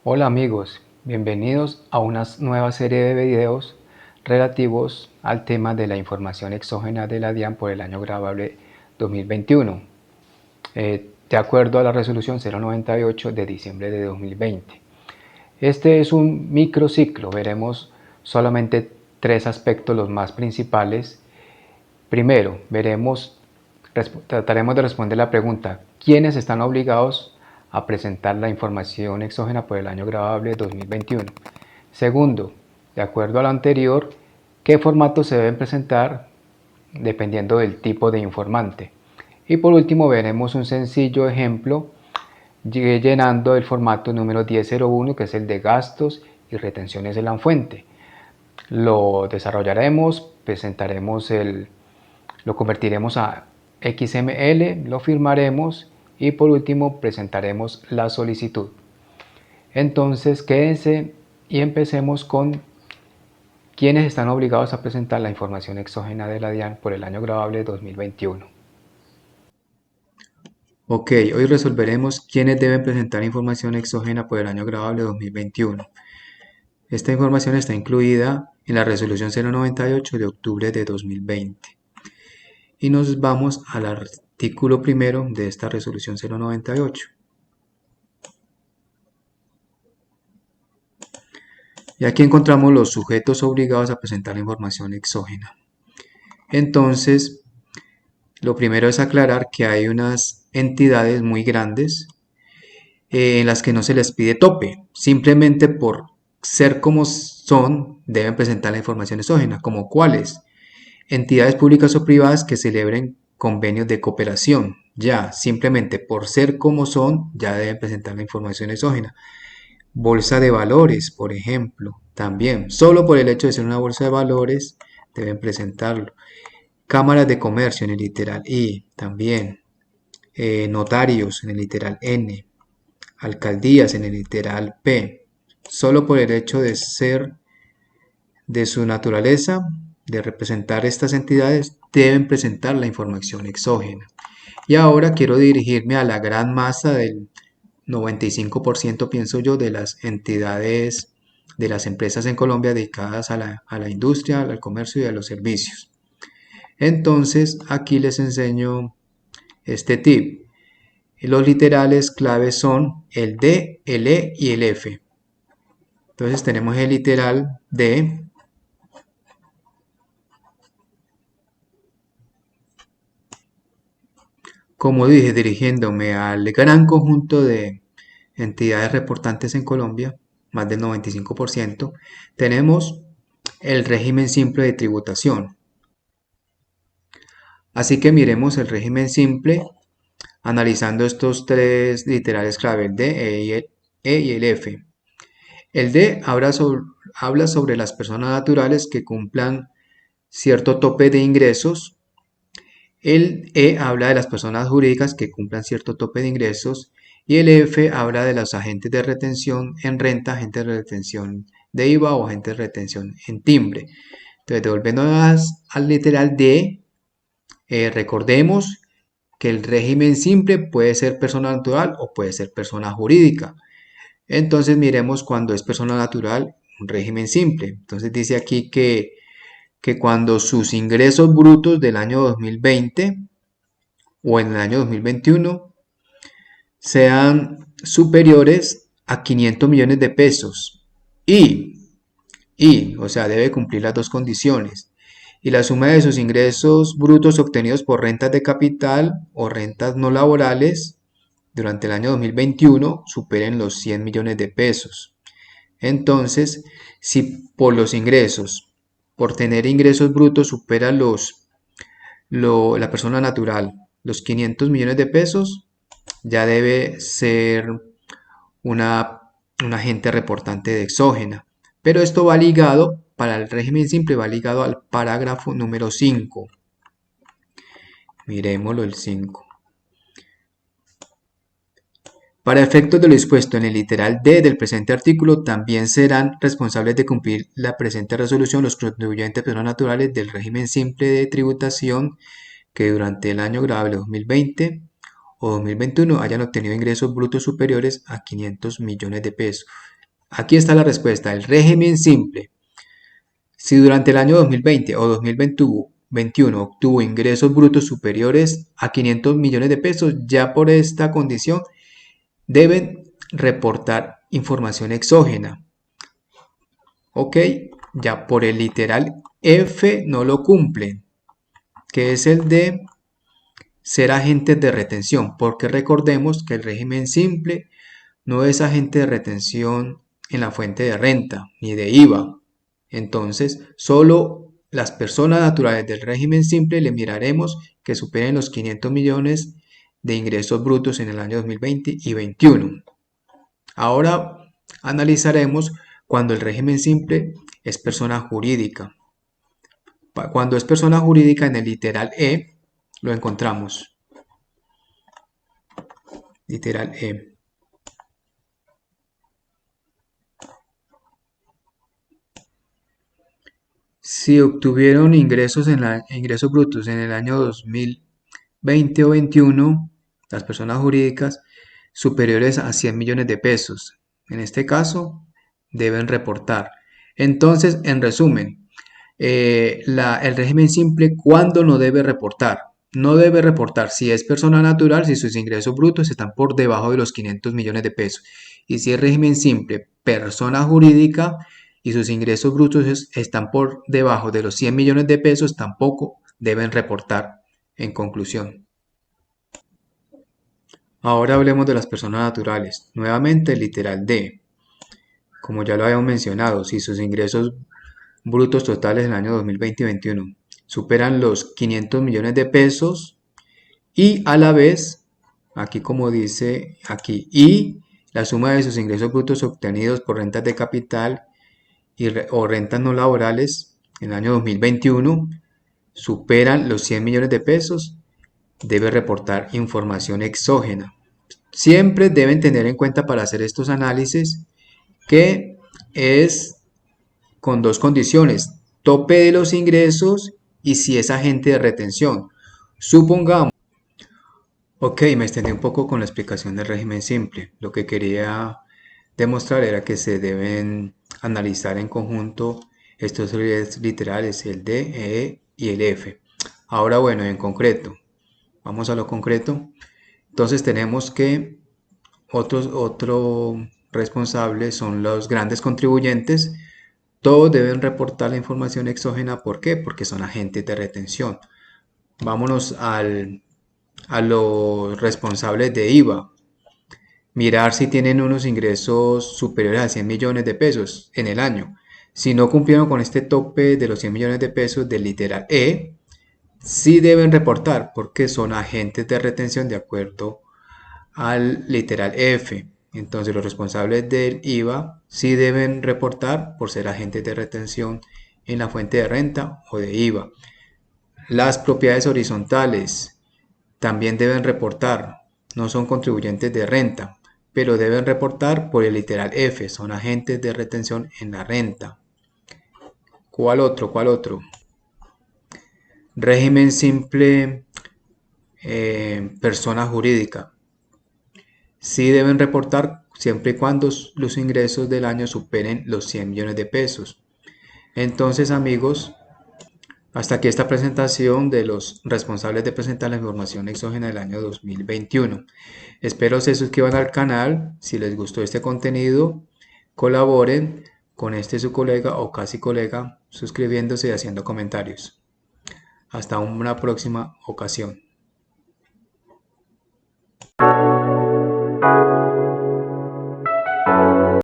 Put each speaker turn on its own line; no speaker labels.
Hola amigos, bienvenidos a una nueva serie de videos relativos al tema de la información exógena de la DIAN por el año grabable 2021, de acuerdo a la resolución 098 de diciembre de 2020. Este es un microciclo, veremos solamente tres aspectos los más principales. Primero, trataremos de responder la pregunta: ¿quiénes están obligados a presentar la información exógena por el año grabable 2021? Segundo, de acuerdo a lo anterior, ¿qué formatos se deben presentar dependiendo del tipo de informante? Y por último, veremos un sencillo ejemplo llenando el formato número 1001, que es el de gastos y retenciones de la fuente. Lo desarrollaremos, lo convertiremos a XML, lo firmaremos y por último presentaremos la solicitud. Entonces quédense y empecemos con quiénes están obligados a presentar la información exógena de la DIAN por el año grabable 2021.
Ok, hoy resolveremos quiénes deben presentar información exógena por el año grabable 2021. Esta información está incluida en la resolución 098 de octubre de 2020. Y nos vamos al artículo primero de esta resolución 098. Y aquí encontramos los sujetos obligados a presentar la información exógena. Entonces, lo primero es aclarar que hay unas entidades muy grandes en las que no se les pide tope, simplemente por ser como son, deben presentar la información exógena, como cuáles: entidades públicas o privadas que celebren convenios de cooperación, ya, simplemente por ser como son, ya deben presentar la información exógena. Bolsa de valores, por ejemplo, también, solo por el hecho de ser una bolsa de valores, deben presentarlo. Cámaras de comercio en el literal I, también. Notarios en el literal N, alcaldías en el literal P, solo por el hecho de ser de su naturaleza, de representar estas entidades, deben presentar la información exógena. Y ahora quiero dirigirme a la gran masa del 95%, pienso yo, de las entidades, de las empresas en Colombia dedicadas a la industria, al comercio y a los servicios. Entonces, aquí les enseño este tip. Los literales claves son el D, el E y el F. Entonces tenemos el literal D. Como dije, dirigiéndome al gran conjunto de entidades reportantes en Colombia, más del 95%, tenemos el régimen simple de tributación. Así que miremos el régimen simple analizando estos tres literales clave, el D, E y el F. El D habla sobre las personas naturales que cumplan cierto tope de ingresos. El E habla de las personas jurídicas que cumplan cierto tope de ingresos. Y el F habla de los agentes de retención en renta, agentes de retención de IVA o agentes de retención en timbre. Entonces, devolviéndonos al literal D, recordemos que el régimen simple puede ser persona natural o puede ser persona jurídica. Entonces miremos cuando es persona natural, un régimen simple. Entonces dice aquí que cuando sus ingresos brutos del año 2020 o en el año 2021 sean superiores a 500 millones de pesos o sea, debe cumplir las dos condiciones. Y la suma de sus ingresos brutos obtenidos por rentas de capital o rentas no laborales durante el año 2021 superen los 100 millones de pesos. Entonces, si por los ingresos, por tener ingresos brutos supera la persona natural los 500 millones de pesos, ya debe ser una, un agente reportante de exógena. Pero esto va ligado, para el régimen simple, va ligado al parágrafo número 5. Miremoslo el 5. Para efectos de lo dispuesto en el literal D del presente artículo, también serán responsables de cumplir la presente resolución los contribuyentes personas naturales del régimen simple de tributación que durante el año grabable 2020 o 2021 hayan obtenido ingresos brutos superiores a 500 millones de pesos. Aquí está la respuesta. El régimen simple, si durante el año 2020 o 2021 obtuvo ingresos brutos superiores a 500 millones de pesos, ya por esta condición deben reportar información exógena. Ok, ya por el literal F no lo cumplen, que es el de ser agentes de retención, porque recordemos que el régimen simple no es agente de retención en la fuente de renta ni de IVA. Entonces, solo las personas naturales del régimen simple le miraremos que superen los 500 millones de ingresos brutos en el año 2020 y 2021. Ahora analizaremos cuando el régimen simple es persona jurídica. Cuando es persona jurídica, en el literal E lo encontramos. Literal E. Si obtuvieron ingresos brutos en el año 2020 o 21, las personas jurídicas superiores a 100 millones de pesos, en este caso, deben reportar. Entonces, en resumen, el régimen simple, ¿cuándo no debe reportar? No debe reportar si es persona natural, si sus ingresos brutos están por debajo de los 500 millones de pesos. Y si es régimen simple, persona jurídica, y sus ingresos brutos están por debajo de los 100 millones de pesos, tampoco deben reportar. En conclusión. Ahora hablemos de las personas naturales. Nuevamente, literal D. Como ya lo habíamos mencionado, si sus ingresos brutos totales en el año 2020 y 2021 superan los 500 millones de pesos y a la vez, aquí como dice aquí, y la suma de sus ingresos brutos obtenidos por rentas de capital o rentas no laborales en el año 2021 superan los 100 millones de pesos, debe reportar información exógena. Siempre deben tener en cuenta para hacer estos análisis que es con dos condiciones: tope de los ingresos y si es agente de retención. Supongamos. Ok, me extendí un poco con la explicación del régimen simple. Lo que quería demostrar era que se deben analizar en conjunto estos literales, el D, E y el F. Ahora bueno, en concreto, vamos a lo concreto. Entonces tenemos que otro responsable son los grandes contribuyentes. Todos deben reportar la información exógena. ¿Por qué? Porque son agentes de retención. Vámonos a los responsables de IVA. Mirar si tienen unos ingresos superiores a 100 millones de pesos en el año. Si no cumplieron con este tope de los 100 millones de pesos del literal E, sí deben reportar porque son agentes de retención de acuerdo al literal F. Entonces los responsables del IVA sí deben reportar por ser agentes de retención en la fuente de renta o de IVA. Las propiedades horizontales también deben reportar, no son contribuyentes de renta, pero deben reportar por el literal F, son agentes de retención en la renta. ¿Cuál otro? ¿Cuál otro? Régimen simple, persona jurídica. Sí deben reportar siempre y cuando los ingresos del año superen los 100 millones de pesos. Entonces, amigos, hasta aquí esta presentación de los responsables de presentar la información exógena del año 2021. Espero se suscriban al canal. Si les gustó este contenido, colaboren con su colega o casi colega suscribiéndose y haciendo comentarios. Hasta una próxima ocasión.